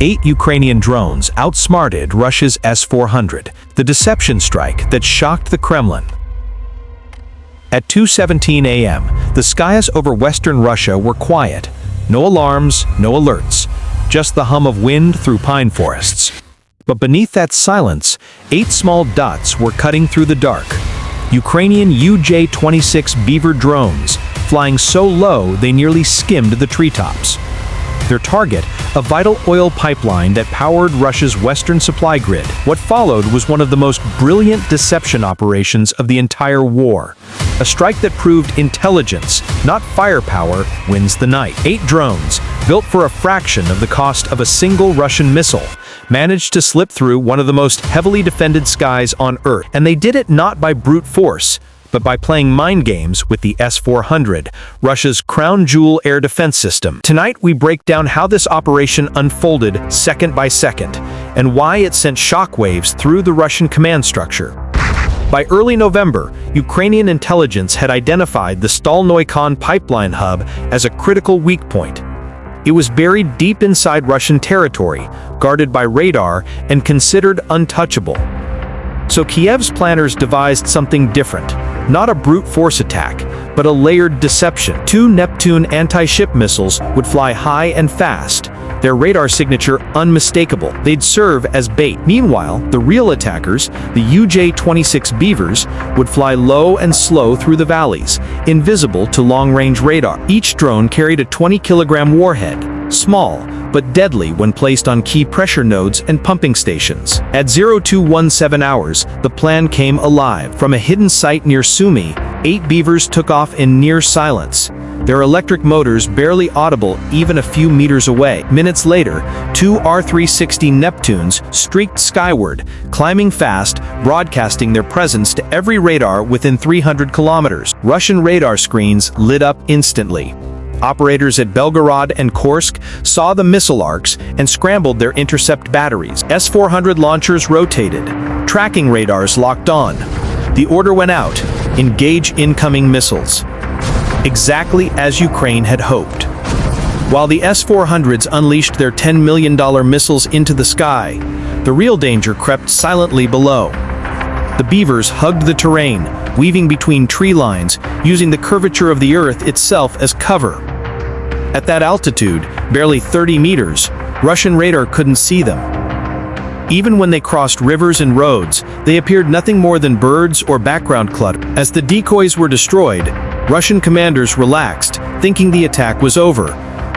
8 Ukrainian drones outsmarted Russia's S-400, the deception strike that shocked the Kremlin. At 2:17 a.m., the skies over western Russia were quiet. No alarms, no alerts, just the hum of wind through pine forests. But beneath that silence, 8 small dots were cutting through the dark. Ukrainian UJ-26 Beaver drones, flying so low they nearly skimmed the treetops. Their target, a vital oil pipeline that powered Russia's western supply grid. What followed was one of the most brilliant deception operations of the entire war. A strike that proved intelligence, not firepower, wins the night. 8 drones, built for a fraction of the cost of a single Russian missile, managed to slip through one of the most heavily defended skies on Earth. And they did it not by brute force, but by playing mind games with the S-400, Russia's crown jewel air defense system. Tonight, we break down how this operation unfolded second by second, and why it sent shockwaves through the Russian command structure. By early November, Ukrainian intelligence had identified the Stolnoy-Khan pipeline hub as a critical weak point. It was buried deep inside Russian territory, guarded by radar, and considered untouchable. So Kiev's planners devised something different. Not a brute force attack, but a layered deception. 2 Neptune anti-ship missiles would fly high and fast, their radar signature unmistakable. They'd serve as bait. Meanwhile, the real attackers, the UJ-26 Beavers, would fly low and slow through the valleys, invisible to long-range radar. Each drone carried a 20-kilogram warhead, small, but deadly when placed on key pressure nodes and pumping stations. At 0217 hours, the plan came alive. From a hidden site near Sumy, 8 Beavers took off in near silence, their electric motors barely audible even a few meters away. Minutes later, 2 R-360 Neptunes streaked skyward, climbing fast, broadcasting their presence to every radar within 300 kilometers. Russian radar screens lit up instantly. Operators at Belgorod and Kursk saw the missile arcs and scrambled their intercept batteries. S-400 launchers rotated, tracking radars locked on. The order went out: engage incoming missiles. Exactly as Ukraine had hoped. While the S-400s unleashed their $10 million missiles into the sky, the real danger crept silently below. The Beavers hugged the terrain, weaving between tree lines, using the curvature of the Earth itself as cover. At that altitude, barely 30 meters, Russian radar couldn't see them. Even when they crossed rivers and roads, they appeared nothing more than birds or background clutter. As the decoys were destroyed, Russian commanders relaxed, thinking the attack was over.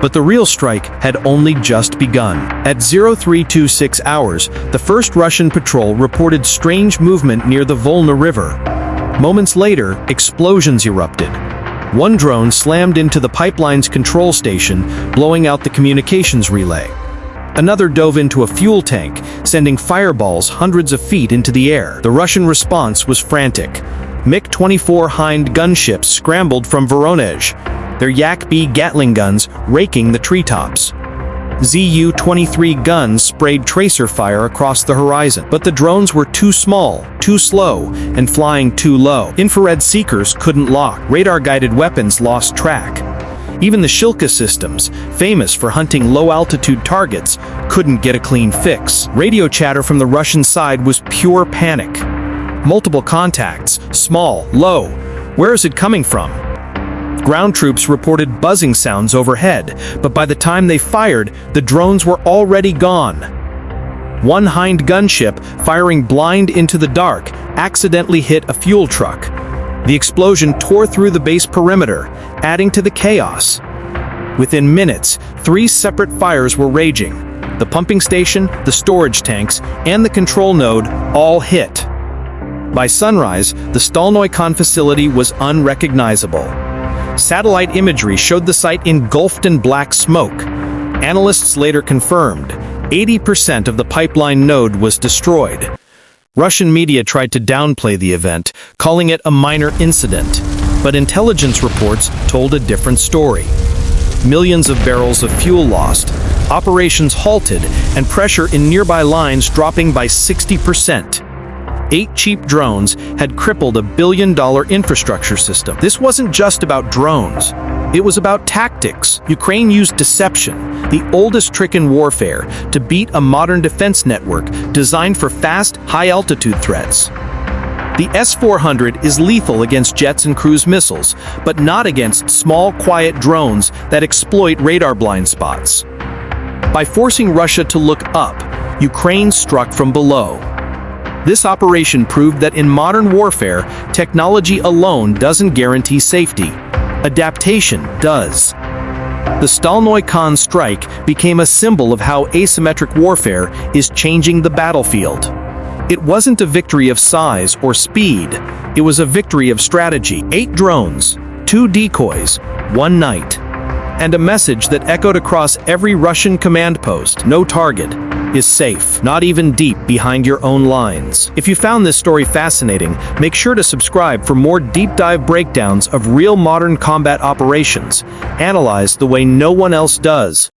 But the real strike had only just begun. At 0326 hours, the first Russian patrol reported strange movement near the Volga River. Moments later, explosions erupted. One drone slammed into the pipeline's control station, blowing out the communications relay. Another dove into a fuel tank, sending fireballs hundreds of feet into the air. The Russian response was frantic. MiG-24 Hind gunships scrambled from Voronezh, their Yak-B Gatling guns raking the treetops. Zu-23 guns sprayed tracer fire across the horizon. But the drones were too small, too slow, and flying too low. Infrared seekers couldn't lock. Radar-guided weapons lost track. Even the Shilka systems, famous for hunting low-altitude targets, couldn't get a clean fix. Radio chatter from the Russian side was pure panic. Multiple contacts, small, low. Where is it coming from? Ground troops reported buzzing sounds overhead, but by the time they fired, the drones were already gone. One Hind gunship, firing blind into the dark, accidentally hit a fuel truck. The explosion tore through the base perimeter, adding to the chaos. Within minutes, 3 separate fires were raging. The pumping station, the storage tanks, and the control node all hit. By sunrise, the Stolnoy-Khan facility was unrecognizable. Satellite imagery showed the site engulfed in black smoke. Analysts later confirmed 80% of the pipeline node was destroyed. Russian media tried to downplay the event, calling it a minor incident, but intelligence reports told a different story. Millions of barrels of fuel lost, operations halted, and pressure in nearby lines dropping by 60%. 8 cheap drones had crippled a billion-dollar infrastructure system. This wasn't just about drones. It was about tactics. Ukraine used deception, the oldest trick in warfare, to beat a modern defense network designed for fast, high-altitude threats. The S-400 is lethal against jets and cruise missiles, but not against small, quiet drones that exploit radar blind spots. By forcing Russia to look up, Ukraine struck from below. This operation proved that in modern warfare, technology alone doesn't guarantee safety. Adaptation does. The Stolnoy Khan strike became a symbol of how asymmetric warfare is changing the battlefield. It wasn't a victory of size or speed, it was a victory of strategy. 8 drones, 2 decoys, 1 night, and a message that echoed across every Russian command post: no target is safe, not even deep behind your own lines. If you found this story fascinating, make sure to subscribe for more deep dive breakdowns of real modern combat operations, analyzed the way no one else does.